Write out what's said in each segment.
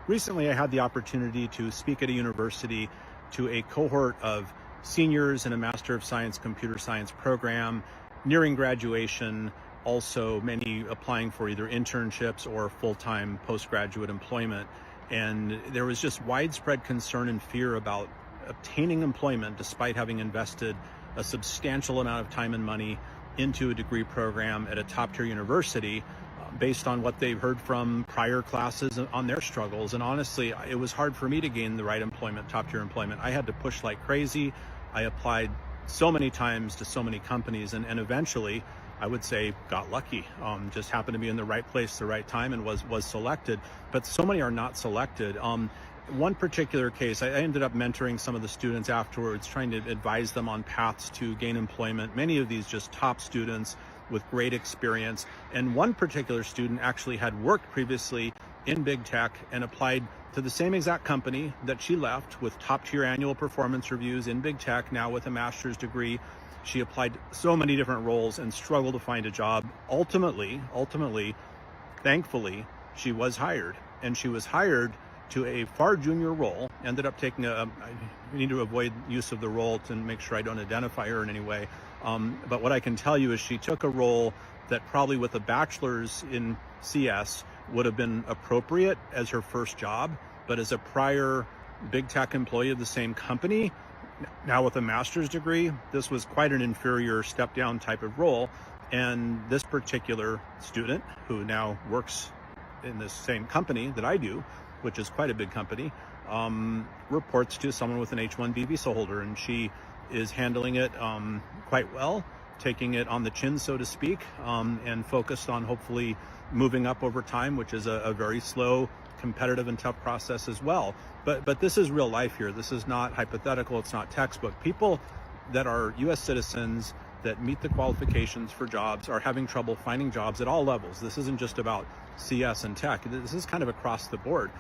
Recently, I had the opportunity to speak at a university to a cohort of seniors in a Master of Science Computer Science program nearing graduation, also many applying for either internships or full-time postgraduate employment. And there was just widespread concern and fear about obtaining employment despite having invested a substantial amount of time and money into a degree program at a top-tier university, based on what they've heard from prior classes on their struggles. And honestly, it was hard for me to gain the right employment, top-tier employment. I had to push like crazy. I applied so many times to so many companies, and eventually, I would say, got lucky. Just happened to be in the right place, the right time, and was selected. But so many are not selected. One particular case, I ended up mentoring some of the students afterwards, trying to advise them on paths to gain employment. Many of these just top students with great experience. And one particular student actually had worked previously in big tech and applied to the same exact company that she left, with top-tier annual performance reviews in big tech, now with a master's degree. She applied so many different roles and struggled to find a job. Ultimately, thankfully, she was hired, and she was hired to a far junior role. Ended up taking I need to avoid use of the role to make sure I don't identify her in any way. But what I can tell you is she took a role that probably with a bachelor's in CS would have been appropriate as her first job, but as a prior big tech employee of the same company, now with a master's degree, this was quite an inferior step down type of role. And this particular student, who now works in the same company that I do, which is quite a big company, reports to someone with an H-1B visa holder, and she is handling it quite well, taking it on the chin, so to speak, and focused on hopefully moving up over time, which is a very slow, competitive, and tough process as well. But this is real life here. This is not hypothetical. It's not textbook. People that are U.S. citizens that meet the qualifications for jobs are having trouble finding jobs at all levels. This isn't just about CS and tech. This is kind of across the board.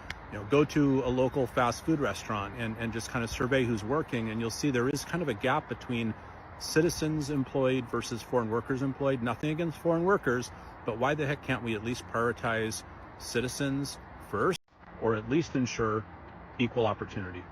Go to a local fast food restaurant and just kind of survey who's working, and you'll see there is kind of a gap between citizens employed versus foreign workers employed. Nothing against foreign workers, but why the heck can't we at least prioritize citizens first, or at least ensure equal opportunity?